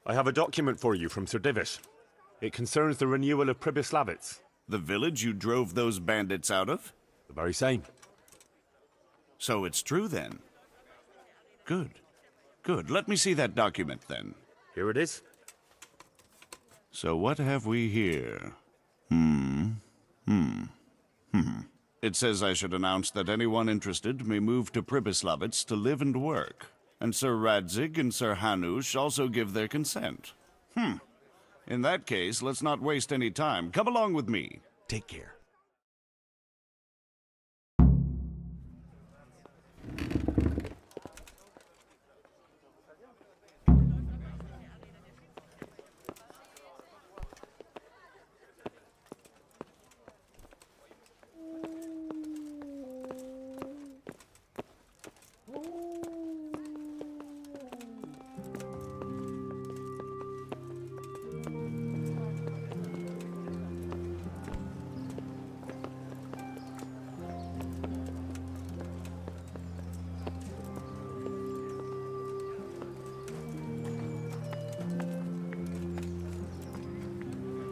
I have a document for you from Sir Divish. It concerns the renewal of Pribyslavitz. The village you drove those bandits out of? The very same. So it's true then. Good. Good. Let me see that document then. Here it is. So what have we here? It says I should announce that anyone interested may move to Pribyslavitz to live and work. And Sir Radzig and Sir Hanush also give their consent. In that case, let's not waste any time. Come along with me. Take care.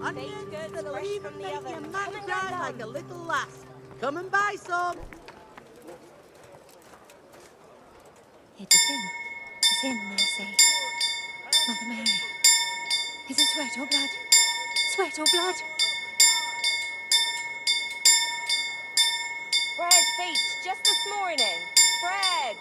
Onions that'll even make your mouth dry like a little lass. Come and buy some. It's him, I say. Mother Mary. Is it sweat or blood? Sweat or blood? Bread baked just this morning. Bread.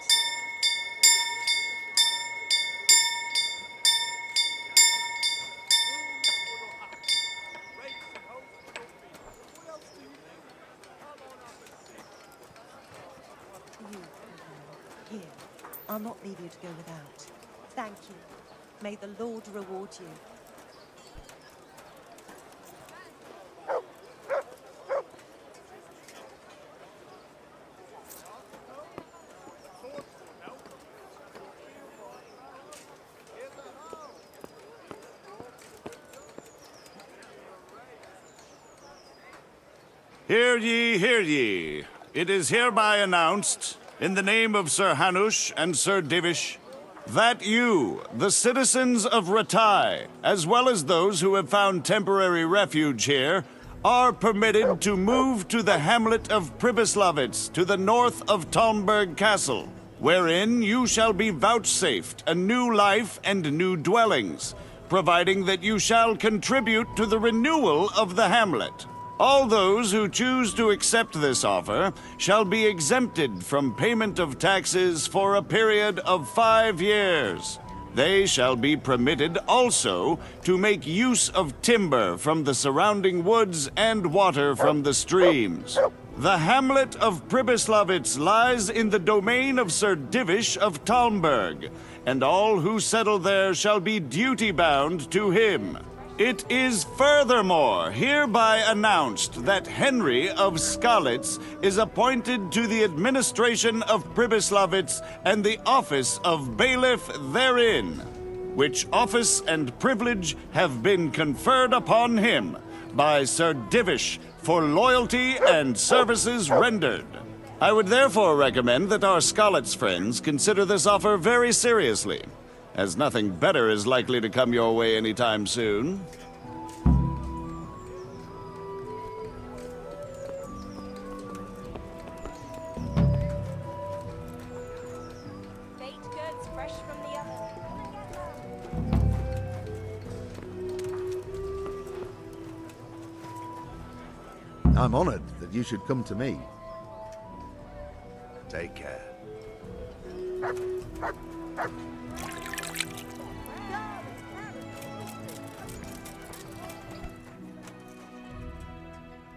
Here, I'll not leave you to go without. Thank you. May the Lord reward you. Hear ye, hear ye. It is hereby announced, in the name of Sir Hanush and Sir Divish, that you, the citizens of Ratai, as well as those who have found temporary refuge here, are permitted to move to the hamlet of Pribyslavitz to the north of Talmberg Castle, wherein you shall be vouchsafed a new life and new dwellings, providing that you shall contribute to the renewal of the hamlet. All those who choose to accept this offer shall be exempted from payment of taxes for a period of 5 years. They shall be permitted also to make use of timber from the surrounding woods and water from the streams. The hamlet of Pribyslavitz lies in the domain of Sir Divish of Talmberg, and all who settle there shall be duty-bound to him. It is furthermore hereby announced that Henry of Skalitz is appointed to the administration of Pribyslavitz and the office of bailiff therein, which office and privilege have been conferred upon him by Sir Divish for loyalty and services rendered. I would therefore recommend that our Skalitz friends consider this offer very seriously, as nothing better is likely to come your way anytime soon. Baked goods fresh from the oven. I'm honored that you should come to me. Take care.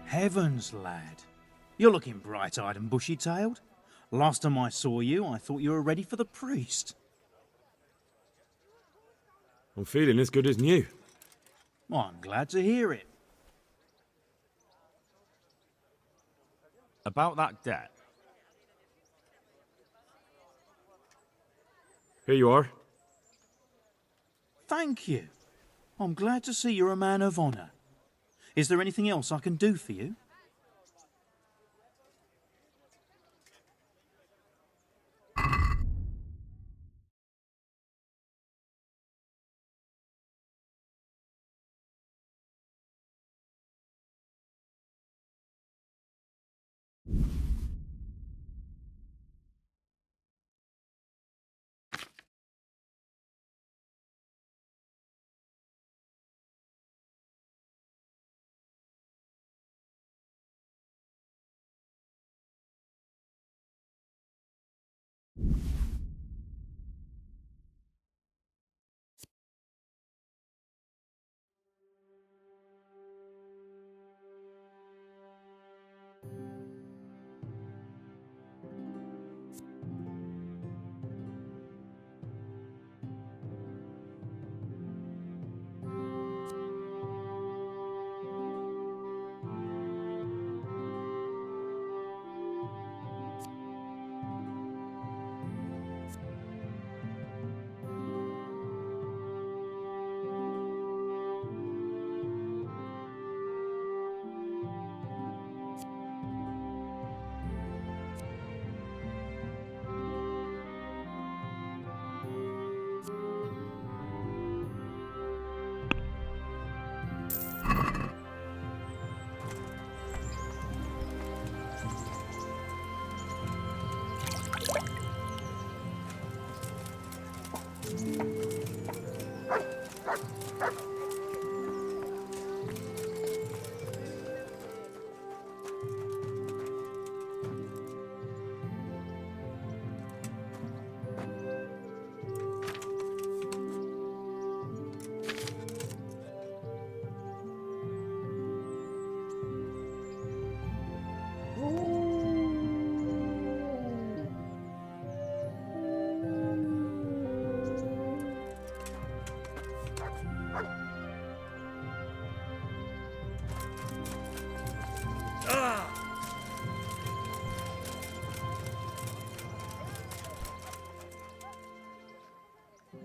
Heavens, lad. You're looking bright-eyed and bushy-tailed. Last time I saw you, I thought you were ready for the priest. I'm feeling as good as new. Well, I'm glad to hear it. About that debt. Here you are. Thank you. I'm glad to see you're a man of honour. Is there anything else I can do for you?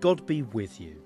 God be with you.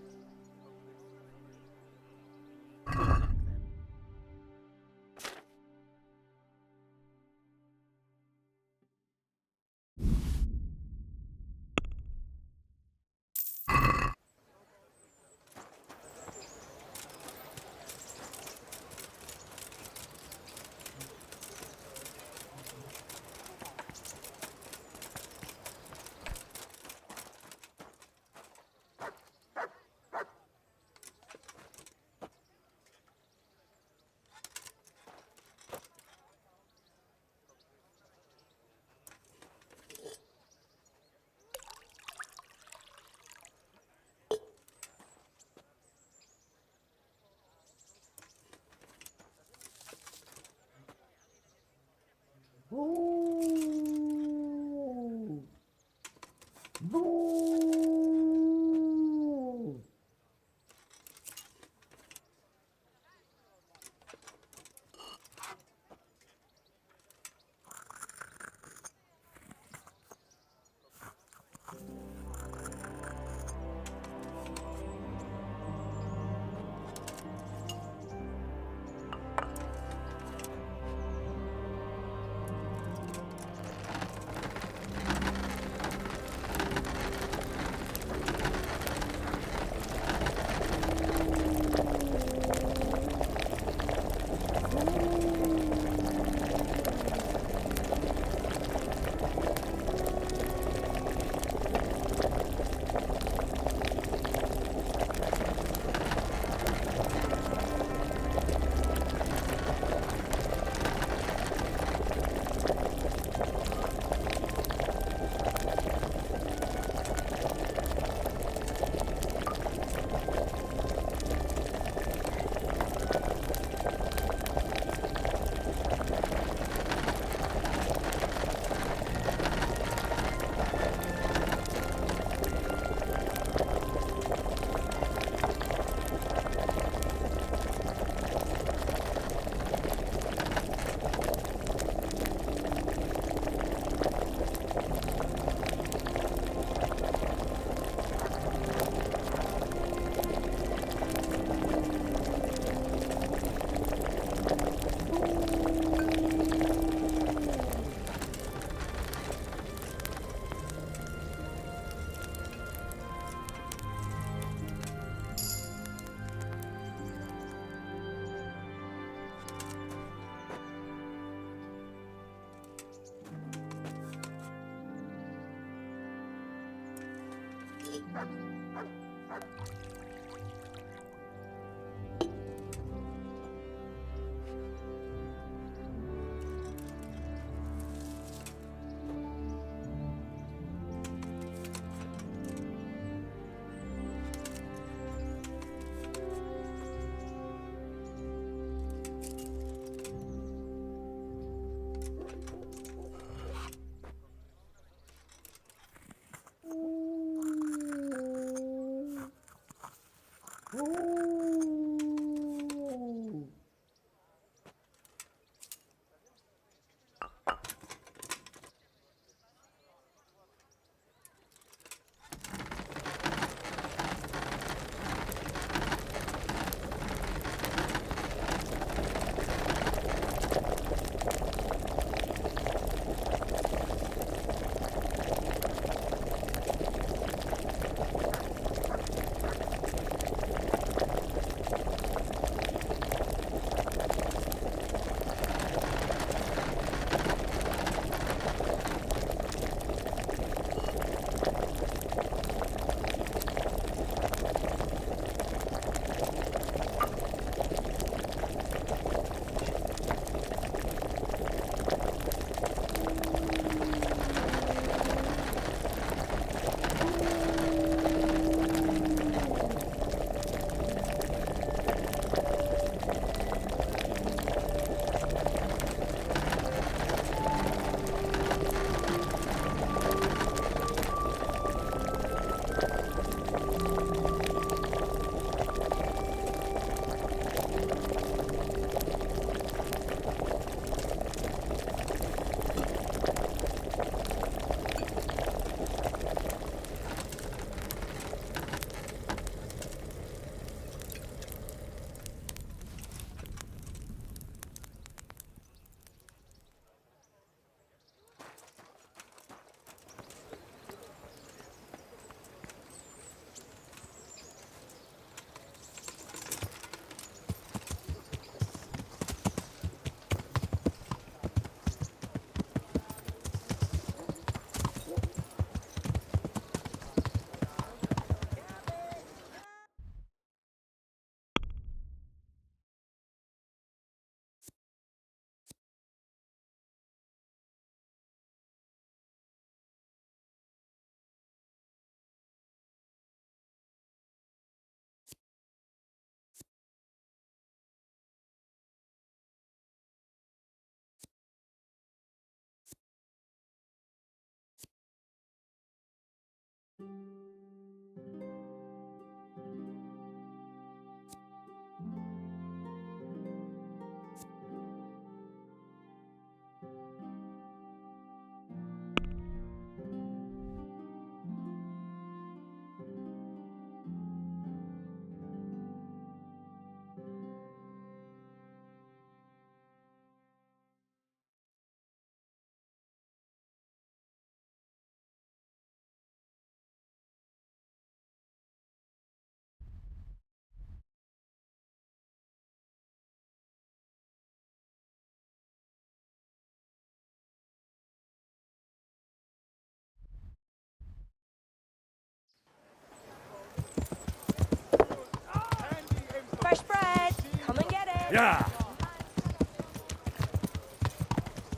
Yeah.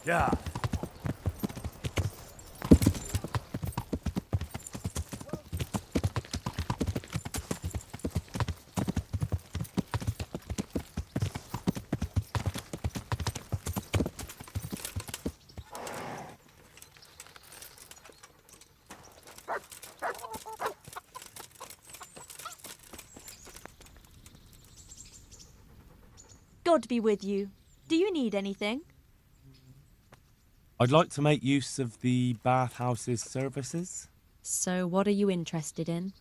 Yeah. God be with you. Do you need anything? I'd like to make use of the bathhouse's services. So what are you interested in?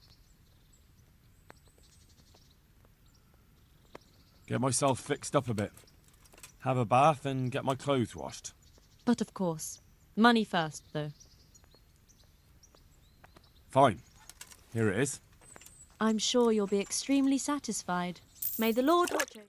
Get myself fixed up a bit. Have a bath and get my clothes washed. But of course. Money first, though. Fine. Here it is. I'm sure you'll be extremely satisfied. May the Lord watch over.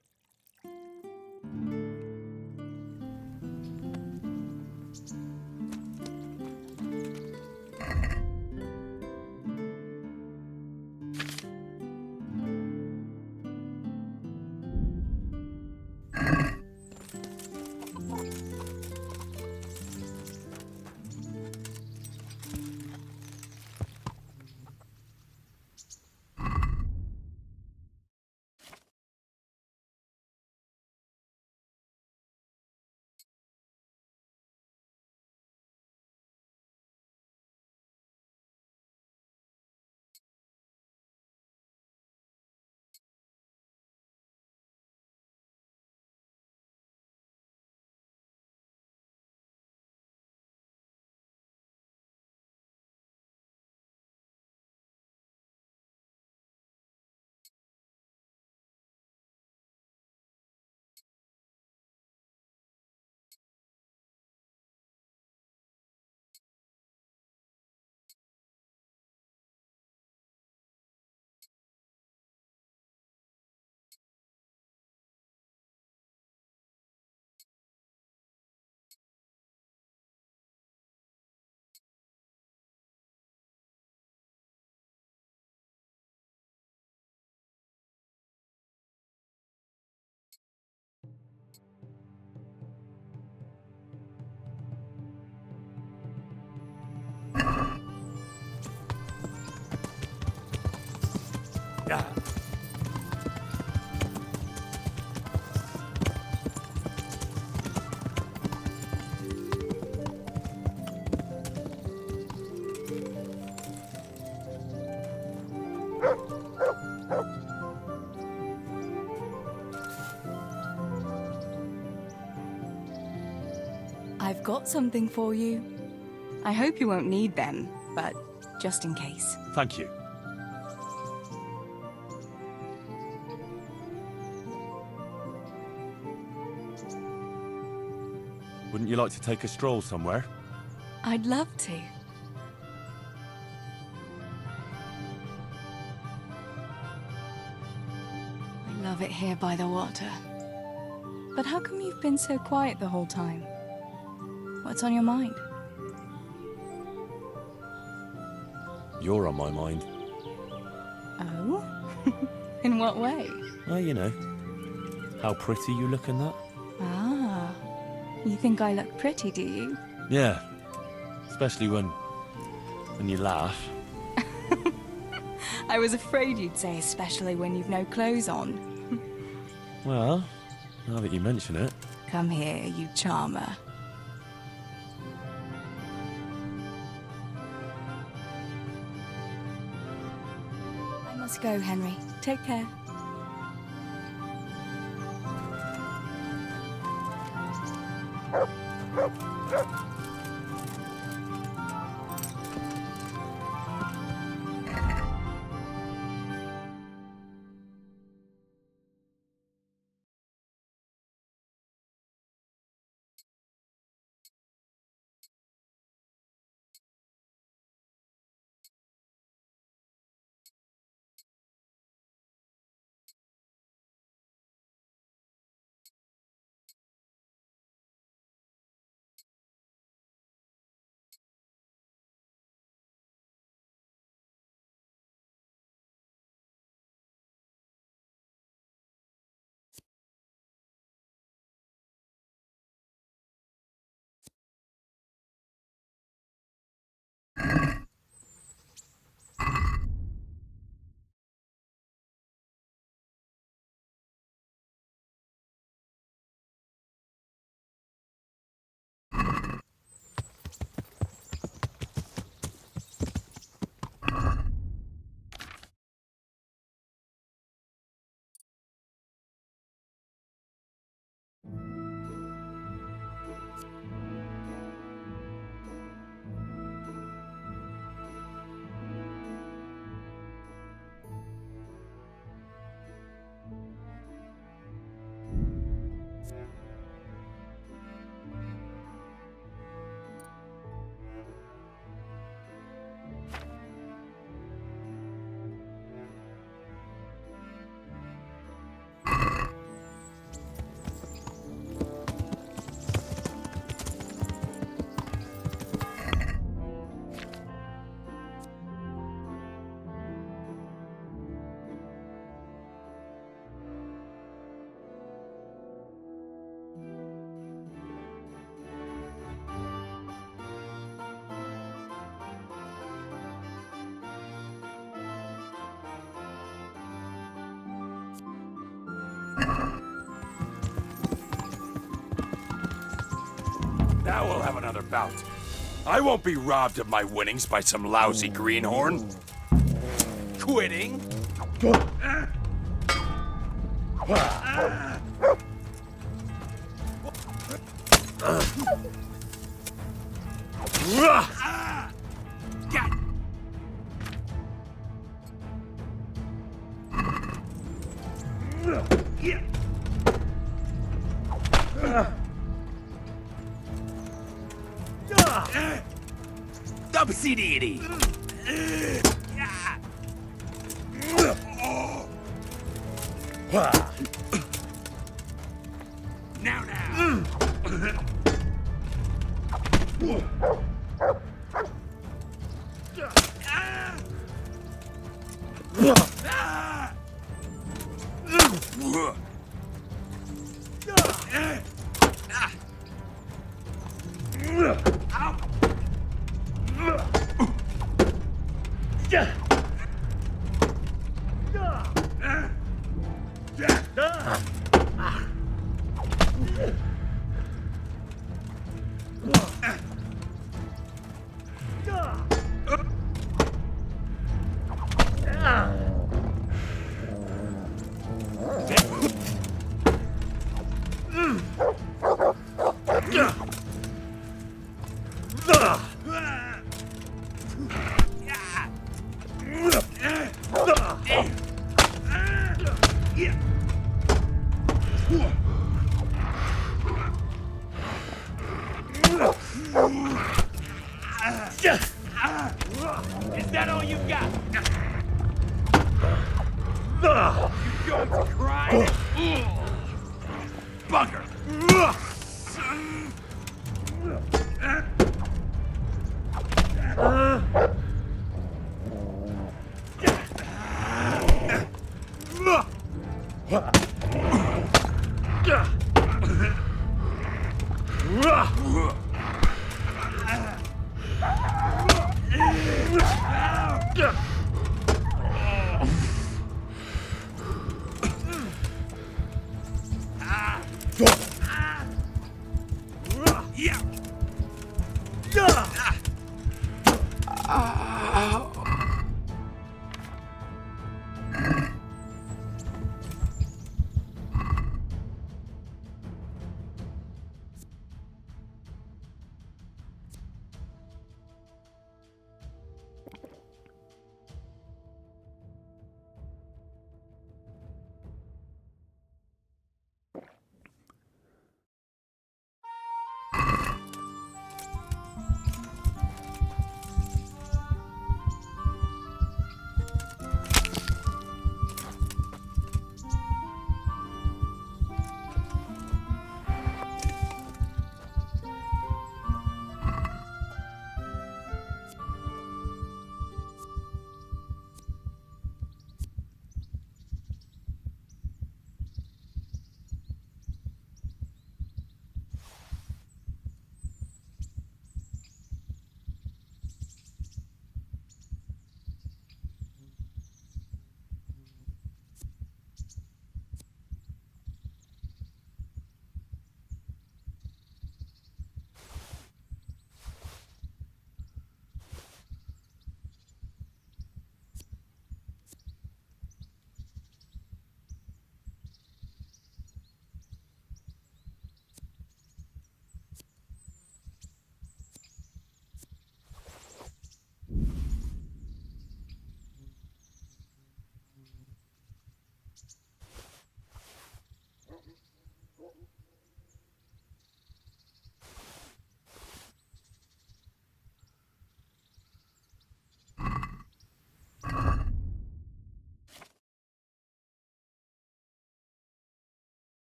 Yeah. I've got something for you. I hope you won't need them, but just in case. Thank you. Wouldn't you like to take a stroll somewhere? I'd love to. I love it here by the water. But how come you've been so quiet the whole time? What's on your mind? You're on my mind. Oh? In what way? Well, you know, how pretty you look in that. Ah, you think I look pretty, do you? Yeah, especially when you laugh. I was afraid you'd say especially when you've no clothes on. Well, now that you mention it. Come here, you charmer. I must go, Henry. Take care. we'll have another bout. I won't be robbed of my winnings by some lousy greenhorn. Quitting? Dubsy-dee-dee! Now. Is that all you got? You going to cry? Bugger!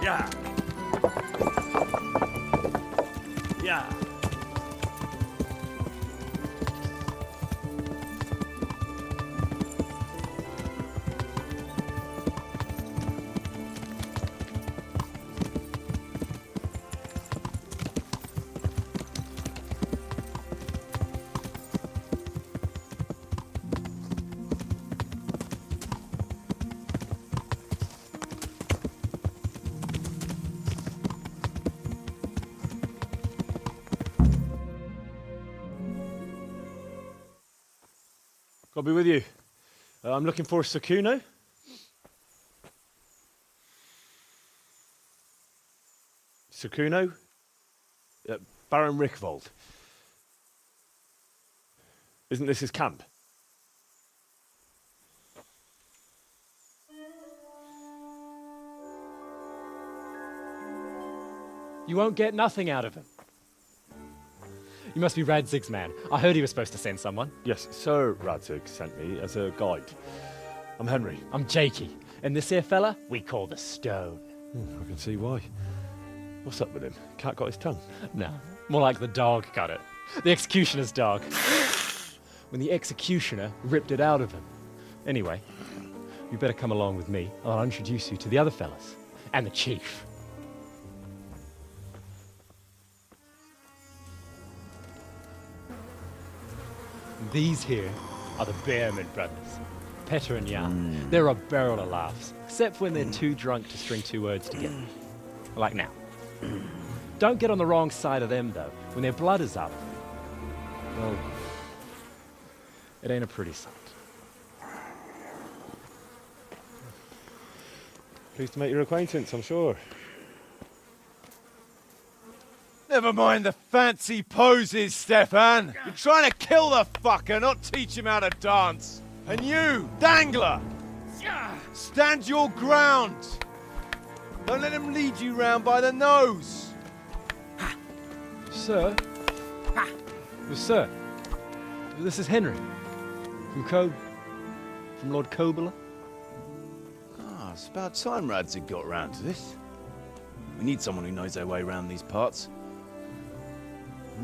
Yeah. Yeah. I'll be with you. I'm looking for Sakuno. Sakuno? Baron Rickvold. Isn't this his camp? You won't get nothing out of him. You must be Radzig's man. I heard he was supposed to send someone. Yes, Sir Radzig sent me as a guide. I'm Henry. I'm Jakey. And this here fella, we call the Stone. I can see why. What's up with him? Cat got his tongue? No, more like the dog got it. The executioner's dog. When the executioner ripped it out of him. Anyway, you better come along with me. I'll introduce you to the other fellas. And the chief. These here are the Bearman brothers, Petter and Jan. They're a barrel of laughs, except when they're too drunk to string two words together. Like now. Don't get on the wrong side of them, though. When their blood is up, well, it ain't a pretty sight. Pleased to make your acquaintance, I'm sure. Never mind the fancy poses, Stefan. You're trying to kill the fucker, not teach him how to dance. And you, Dangler, stand your ground. Don't let him lead you round by the nose. Sir? Well, sir, this is Henry. From Lord Kobler. Ah, it's about time Radzig got round to this. We need someone who knows their way around these parts.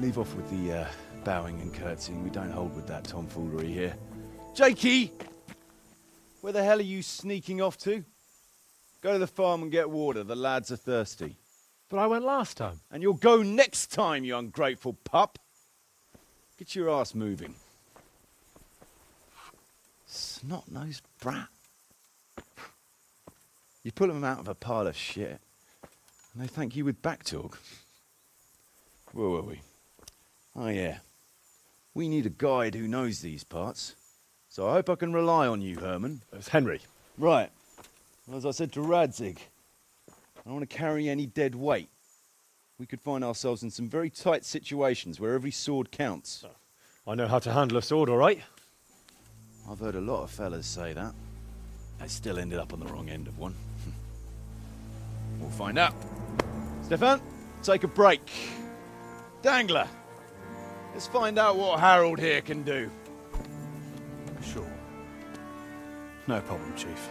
Leave off with the bowing and curtsying. We don't hold with that tomfoolery here. Jakey! Where the hell are you sneaking off to? Go to the farm and get water. The lads are thirsty. But I went last time. And you'll go next time, you ungrateful pup. Get your ass moving. Snot-nosed brat. You pull them out of a pile of shit, and they thank you with back talk. Where were we? Oh yeah. We need a guide who knows these parts. So I hope I can rely on you, Herman. It's Henry. Right. Well, as I said to Radzig, I don't want to carry any dead weight. We could find ourselves in some very tight situations where every sword counts. I know how to handle a sword, all right? I've heard a lot of fellas say that. They still ended up on the wrong end of one. We'll find out. Stefan, take a break. Dangler, let's find out what Harold here can do. Sure. No problem, Chief.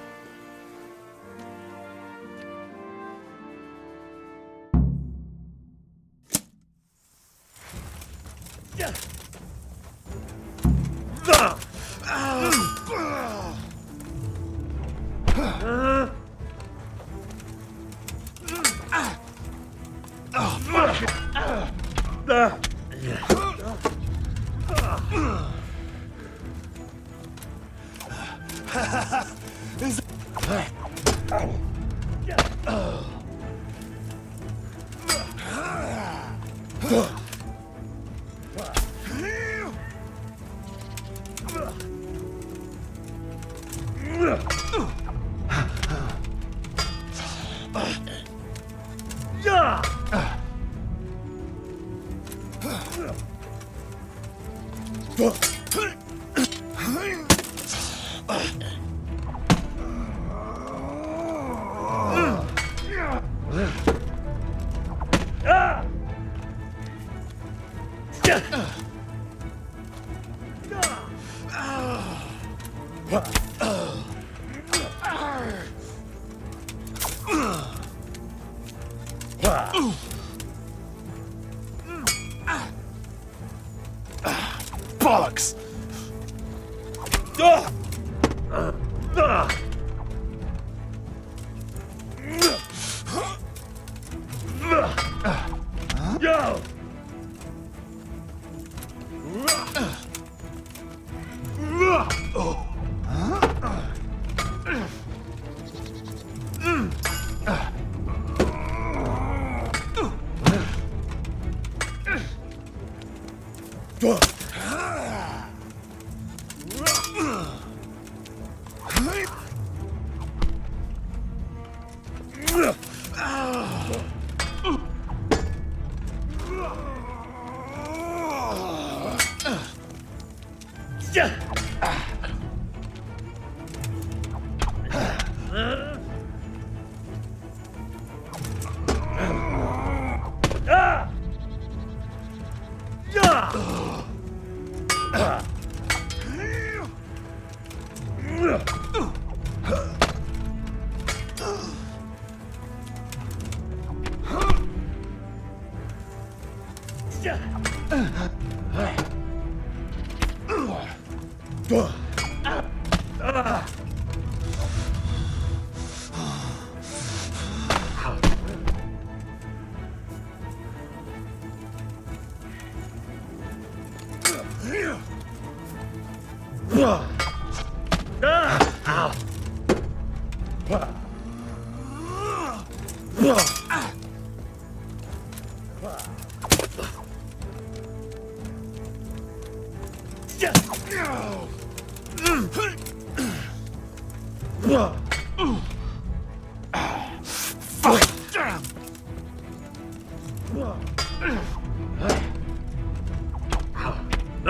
Bollocks! Yo!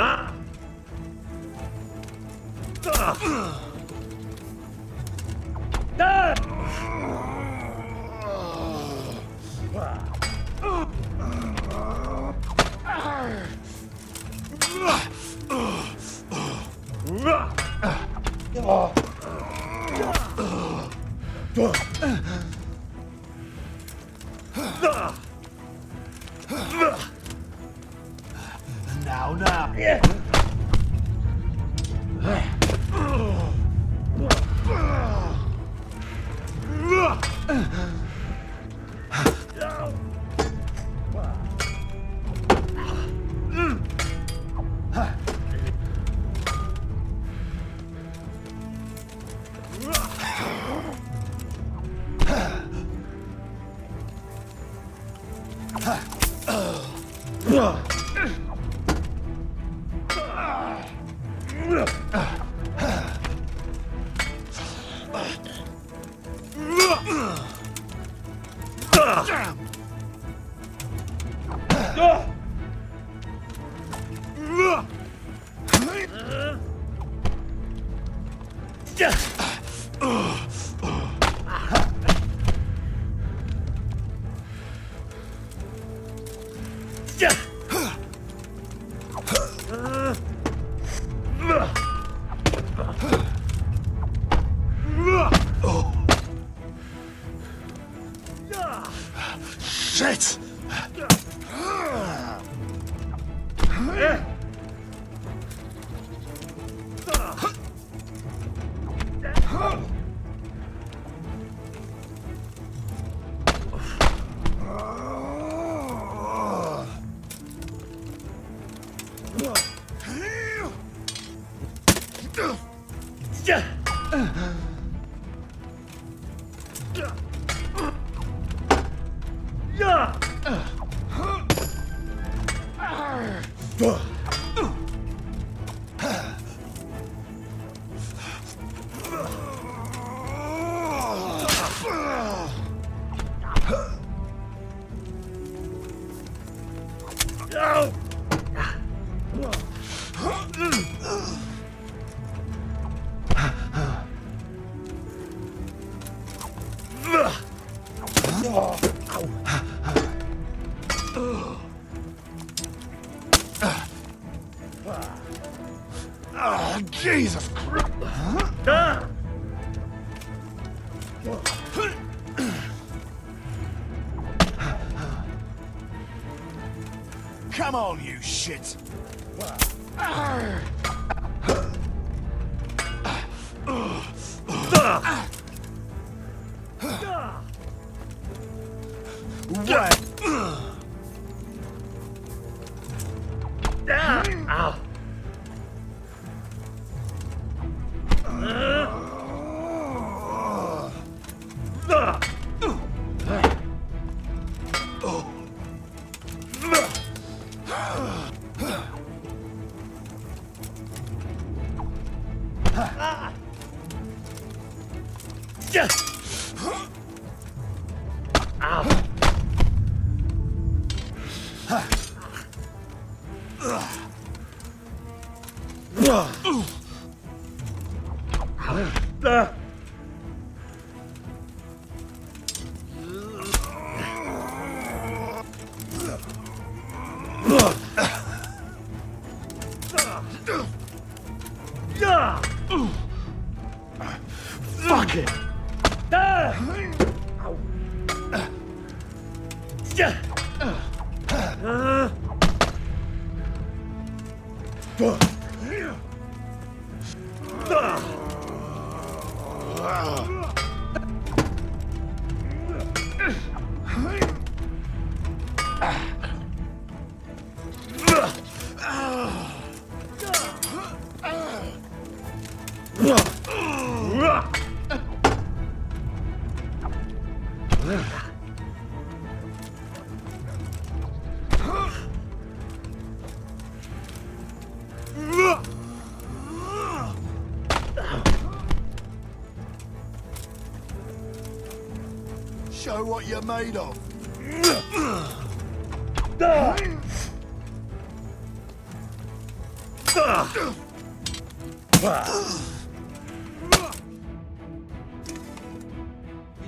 Now. Yeah. Shit! Oh, Jesus Christ! Come on, you shit! Fuck it! Show what you're made of. You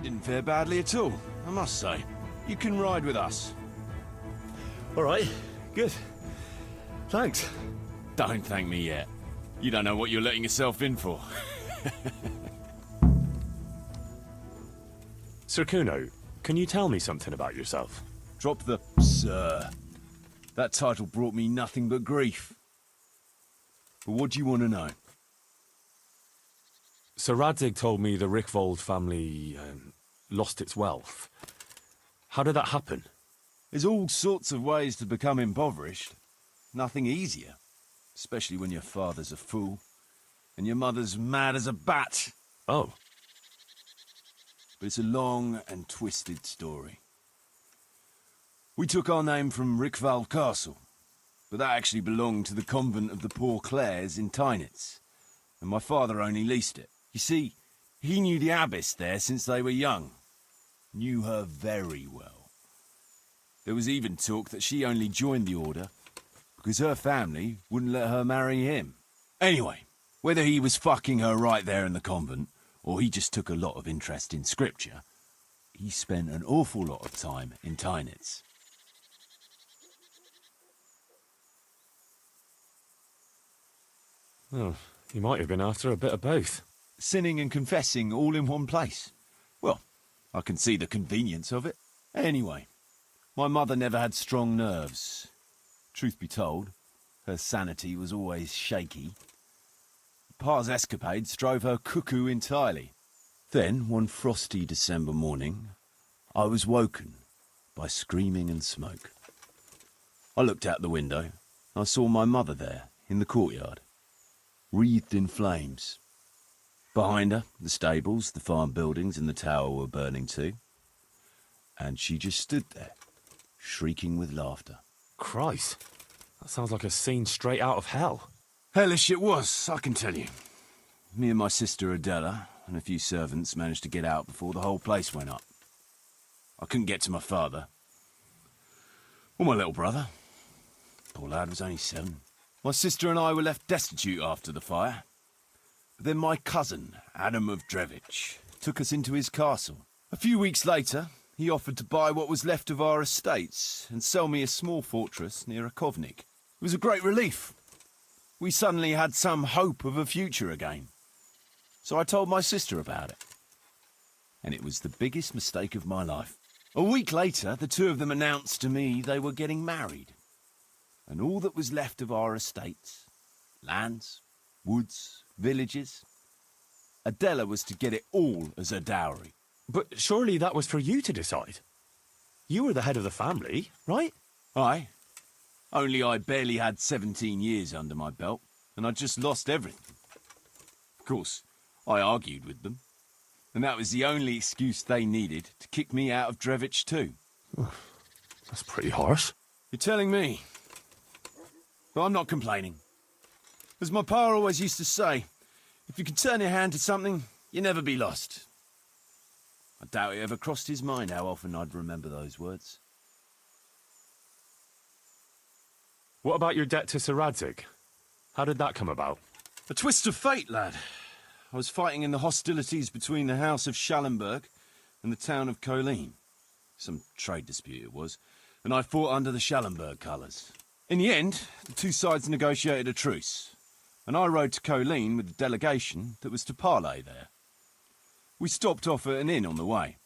didn't fare badly at all, I must say. You can ride with us. All right, good. Thanks. Don't thank me yet. You don't know what you're letting yourself in for. Sir Kuno, can you tell me something about yourself? Drop the sir. That title brought me nothing but grief. But what do you want to know? Sir Radzig told me the Rickvold family lost its wealth. How did that happen? There's all sorts of ways to become impoverished. Nothing easier. Especially when your father's a fool and your mother's mad as a bat. Oh. But it's a long and twisted story. We took our name from Rickvold Castle, but that actually belonged to the convent of the Poor Clares in Tynitz, and my father only leased it. You see, he knew the abbess there since they were young. Knew her very well. There was even talk that she only joined the order because her family wouldn't let her marry him. Anyway, whether he was fucking her right there in the convent, or he just took a lot of interest in scripture, he spent an awful lot of time in Tynitz. Oh, he might have been after a bit of both. Sinning and confessing all in one place. Well, I can see the convenience of it. Anyway, my mother never had strong nerves. Truth be told, her sanity was always shaky. Pa's escapades drove her cuckoo entirely. Then, one frosty December morning, I was woken by screaming and smoke. I looked out the window. I saw my mother there, in the courtyard, wreathed in flames. Behind her, the stables, the farm buildings and the tower were burning too. And she just stood there, shrieking with laughter. Christ, that sounds like a scene straight out of hell. Hellish it was, I can tell you. Me and my sister Adela and a few servants managed to get out before the whole place went up. I couldn't get to my father. Or my little brother. Poor lad was only 7. My sister and I were left destitute after the fire. But then my cousin, Adam of Drevich, took us into his castle. A few weeks later, he offered to buy what was left of our estates and sell me a small fortress near a Kovnik. It was a great relief. We suddenly had some hope of a future again. So I told my sister about it. And it was the biggest mistake of my life. A week later, the two of them announced to me they were getting married. and all that was left of our estates, lands, woods, villages. Adela was to get it all as a dowry. But surely that was for you to decide. You were the head of the family, right? Aye. Only I barely had 17 years under my belt, and I'd just lost everything. Of course, I argued with them, and that was the only excuse they needed to kick me out of Drevich too. That's pretty harsh. You're telling me. But I'm not complaining. As my pa always used to say, if you can turn your hand to something, you never be lost. I doubt it ever crossed his mind how often I'd remember those words. What about your debt to Sir Radzig? How did that come about? A twist of fate, lad. I was fighting in the hostilities between the House of Schallenberg and the town of Colleen. Some trade dispute it was, and I fought under the Schallenberg colours. In the end, the two sides negotiated a truce, and I rode to Colleen with the delegation that was to parley there. We stopped off at an inn on the way,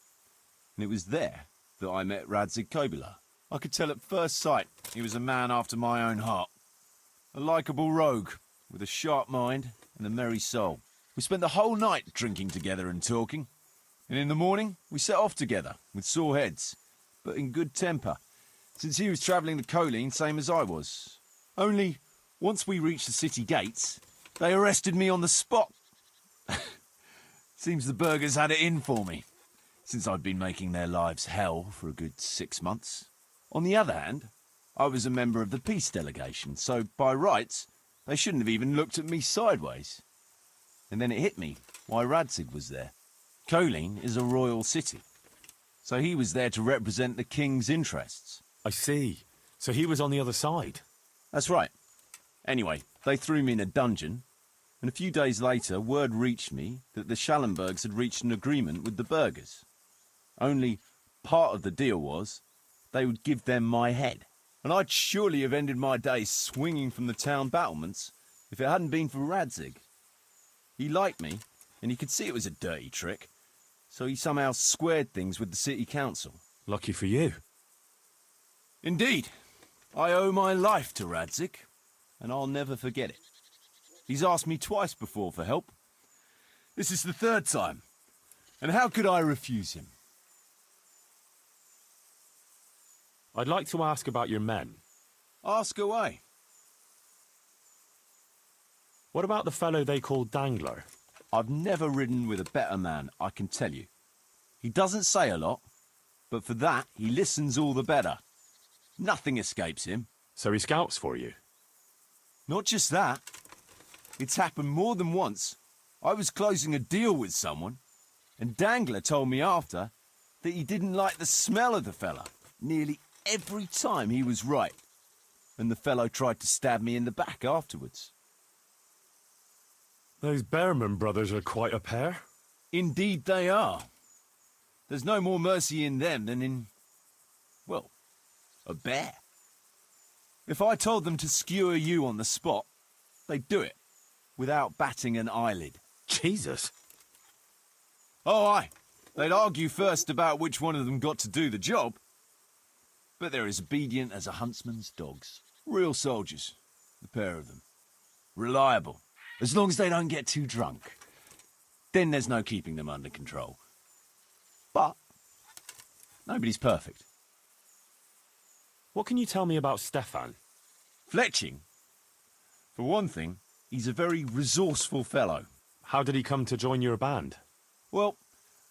and it was there that I met Radzig Kobyla. I could tell at first sight he was a man after my own heart. A likeable rogue, with a sharp mind and a merry soul. We spent the whole night drinking together and talking, and in the morning we set off together, with sore heads, but in good temper, since he was travelling to Colleen same as I was. Only, once we reached the city gates, they arrested me on the spot. Seems the burghers had it in for me, since I'd been making their lives hell for a good 6 months. On the other hand, I was a member of the peace delegation, so by rights, they shouldn't have even looked at me sideways. And then it hit me why Radzig was there. Colleen is a royal city, so he was there to represent the king's interests. I see. So he was on the other side. That's right. Anyway, they threw me in a dungeon, and a few days later word reached me that the Schallenbergs had reached an agreement with the burghers. Only part of the deal was they would give them my head, and I'd surely have ended my days swinging from the town battlements if it hadn't been for Radzig. He liked me, and he could see it was a dirty trick, so he somehow squared things with the city council. Lucky for you. Indeed. I owe my life to Radzig, and I'll never forget it. He's asked me twice before for help. This is the third time, and how could I refuse him? I'd like to ask about your men. Ask away. What about the fellow they call Dangler? I've never ridden with a better man, I can tell you. He doesn't say a lot, but for that, he listens all the better. Nothing escapes him. So he scouts for you? Not just that. It's happened more than once. I was closing a deal with someone, and Dangler told me after that he didn't like the smell of the fella nearly every time he was right, and the fellow tried to stab me in the back afterwards. Those Bearman brothers are quite a pair. Indeed they are. There's no more mercy in them than in, well, a bear. If I told them to skewer you on the spot, they'd do it, without batting an eyelid. Jesus. Oh, aye. They'd argue first about which one of them got to do the job. But they're as obedient as a huntsman's dogs. Real soldiers, the pair of them. Reliable, as long as they don't get too drunk. Then there's no keeping them under control. But nobody's perfect. What can you tell me about Stefan? Fletching? For one thing, he's a very resourceful fellow. How did he come to join your band? Well,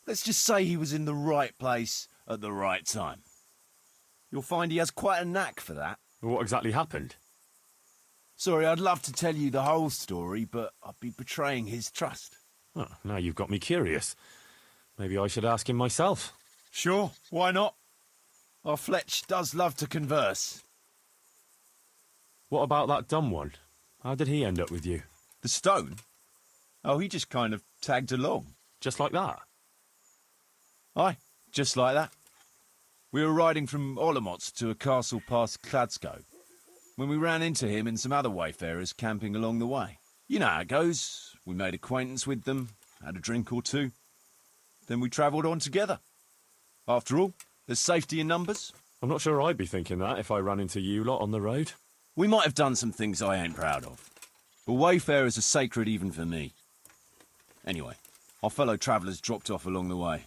let's just say he was in the right place at the right time. You'll find he has quite a knack for that. What exactly happened? Sorry, I'd love to tell you the whole story, but I'd be betraying his trust. Oh, now you've got me curious. Maybe I should ask him myself. Sure, why not? Our Fletch does love to converse. What about that dumb one? How did he end up with you? The stone? Oh, he just kind of tagged along. Just like that? Aye, just like that. We were riding from Olomouc to a castle past Kladsko, when we ran into him and some other wayfarers camping along the way. You know how it goes. We made acquaintance with them, had a drink or two. Then we travelled on together. After all, there's safety in numbers. I'm not sure I'd be thinking that if I ran into you lot on the road. We might have done some things I ain't proud of, but wayfarers are sacred even for me. Anyway, our fellow travellers dropped off along the way.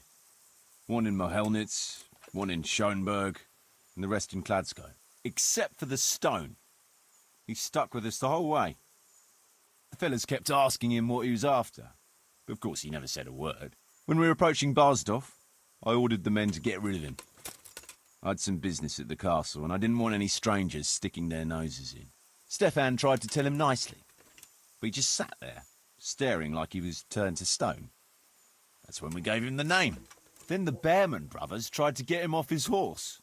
One in Mohelnitz, one in Schoenberg, and the rest in Kladsko. Except for the stone. He stuck with us the whole way. The fellas kept asking him what he was after, but of course he never said a word. When we were approaching Barsdorf, I ordered the men to get rid of him. I had some business at the castle, and I didn't want any strangers sticking their noses in. Stefan tried to tell him nicely, but he just sat there, staring like he was turned to stone. That's when we gave him the name. Then the Bearman brothers tried to get him off his horse.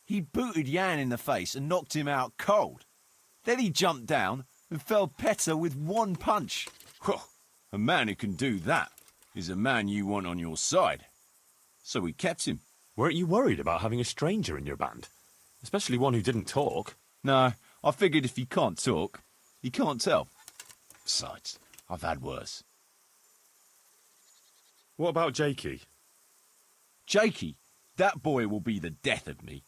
He booted Jan in the face and knocked him out cold. Then he jumped down and felled Petter with one punch. A man who can do that is a man you want on your side. So we kept him. Weren't you worried about having a stranger in your band? Especially one who didn't talk? No, I figured if he can't talk, he can't tell. Besides, I've had worse. What about Jakey? Jakey? That boy will be the death of me.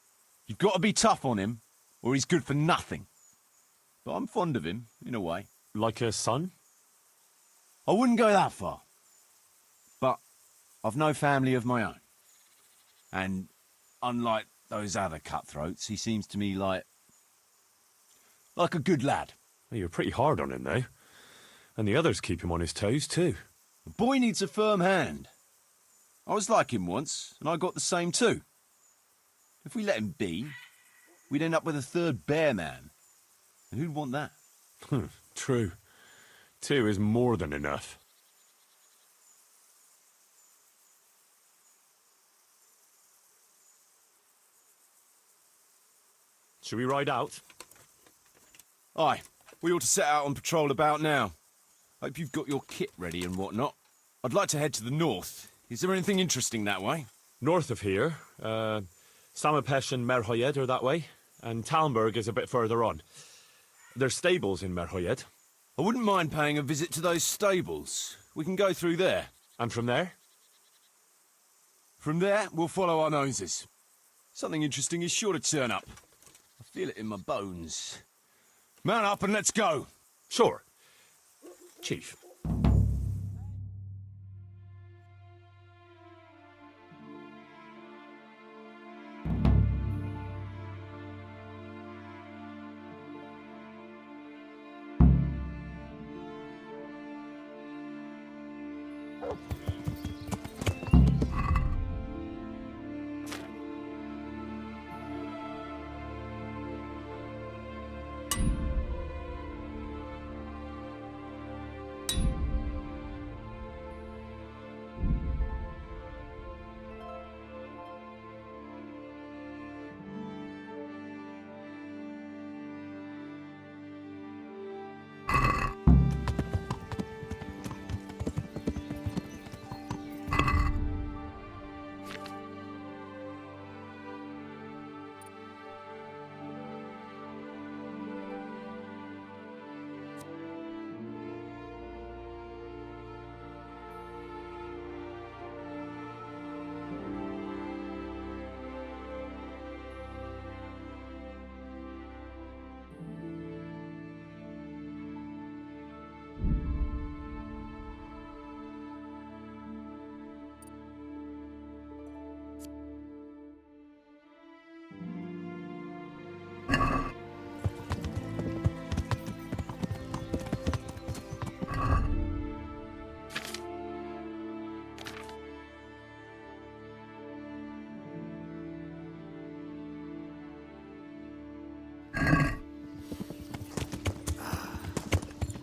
You've got to be tough on him, or he's good for nothing. But I'm fond of him, in a way. Like a son? I wouldn't go that far. But I've no family of my own. And unlike those other cutthroats, he seems to me like a good lad. Well, you're pretty hard on him, though. And the others keep him on his toes, too. The boy needs a firm hand. I was like him once, and I got the same too. If we let him be, we'd end up with a third bear man. And who'd want that? True. 2 is more than enough. Should we ride out? Aye, we ought to set out on patrol about now. Hope you've got your kit ready and whatnot. I'd like to head to the north. Is there anything interesting that way? North of here, Samapesh and Merhoyed are that way, and Talmberg is a bit further on. There's stables in Merhoyed. I wouldn't mind paying a visit to those stables. We can go through there. And from there? From there, we'll follow our noses. Something interesting is sure to turn up. I feel it in my bones. Mount up and let's go. Sure. Chief.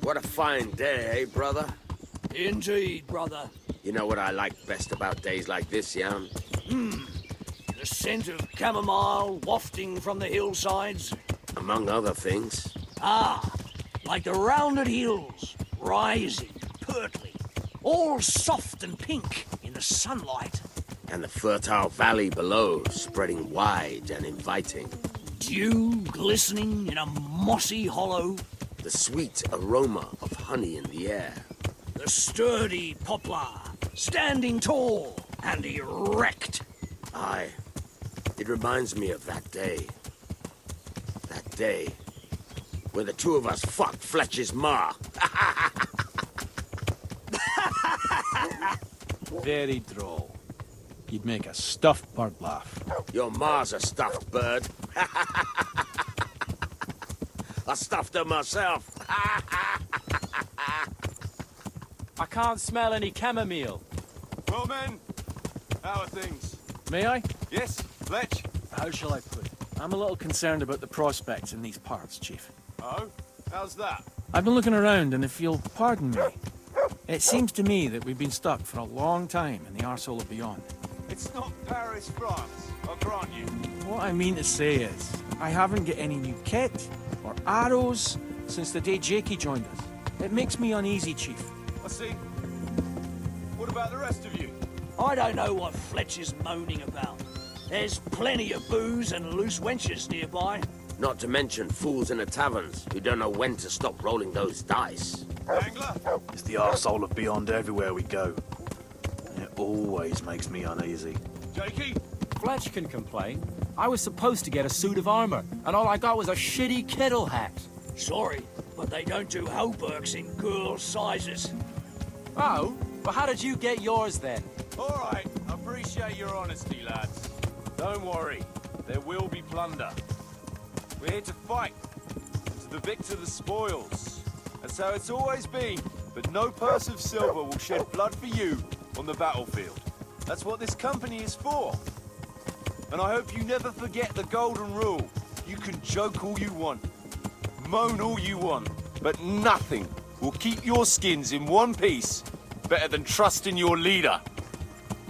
What a fine day, eh, brother? Indeed, brother. You know what I like best about days like this, Jan? The scent of chamomile wafting from the hillsides. Among other things. Ah, like the rounded hills, rising, pertly, all soft and pink in the sunlight. And the fertile valley below, spreading wide and inviting. Dew glistening in a mossy hollow. The sweet aroma of honey in the air. The sturdy poplar, standing tall and erect. Aye, it reminds me of that day. That day where the two of us fucked Fletcher's ma. Very droll. You'd make a stuffed bird laugh. Your ma's a stuffed bird. I stuffed her myself. I can't smell any chamomile. Well, men, how are things? May I? Yes, Fletch? How shall I put it? I'm a little concerned about the prospects in these parts, Chief. Oh? How's that? I've been looking around, and if you'll pardon me, it seems to me that we've been stuck for a long time in the arsehole of beyond. It's not Paris, France, I'll grant you. What I mean to say is, I haven't got any new kit or arrows since the day Jakey joined us. It makes me uneasy, Chief. I see. What about the rest of you? I don't know what Fletcher's moaning about. There's plenty of booze and loose wenches nearby. Not to mention fools in the taverns who don't know when to stop rolling those dice. Angler? It's the arsehole of beyond everywhere we go. It always makes me uneasy. Jakey? Fletch can complain. I was supposed to get a suit of armor, and all I got was a shitty kettle hat. Sorry, but they don't do hauberks in girls' sizes. Oh? Well, how did you get yours then? All right, I appreciate your honesty, lads. Don't worry, there will be plunder. We're here to fight, to the victor the spoils. That's how it's always been, but no purse of silver will shed blood for you on the battlefield. That's what this company is for. And I hope you never forget the golden rule. You can joke all you want, moan all you want, but nothing will keep your skins in one piece better than trusting your leader,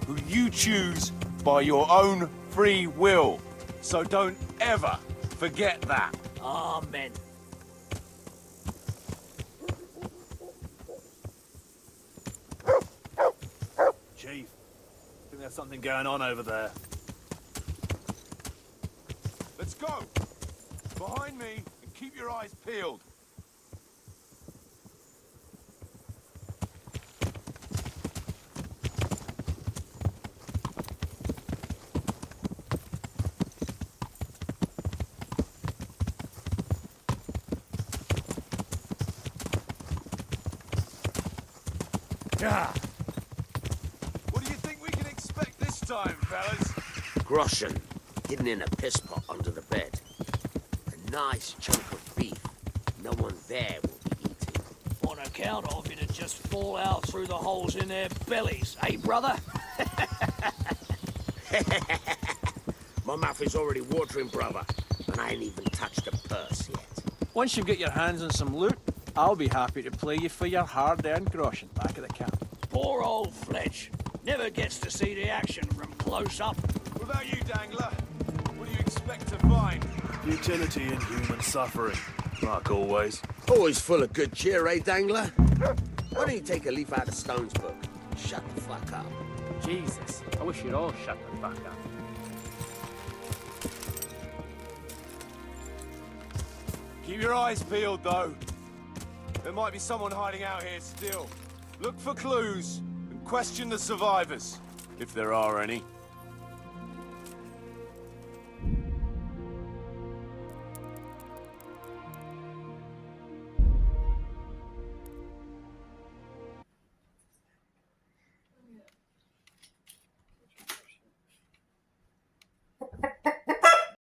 who you choose by your own free will. So don't ever forget that. Amen. Chief, I think there's something going on over there. Let's go! Behind me, and keep your eyes peeled. Ah. What do you think we can expect this time, fellas? Groschen, hidden in a piss pot under the bed. A nice chunk of beef. No one there will be eating. On account of it'd just fall out through the holes in their bellies, eh, brother? My mouth is already watering, brother, and I ain't even touched the purse yet. Once you get your hands on some loot, I'll be happy to play you for your hard-earned groschen back at the camp. Poor old Fletch. Never gets to see the action from close up. What about you, Dangler? What do you expect to find? Utility in human suffering, like always. Always full of good cheer, eh, Dangler? Why don't you take a leaf out of Stone's book? Shut the fuck up. Jesus, I wish you'd all shut the fuck up. Keep your eyes peeled, though. There might be someone hiding out here still. Look for clues and question the survivors, if there are any.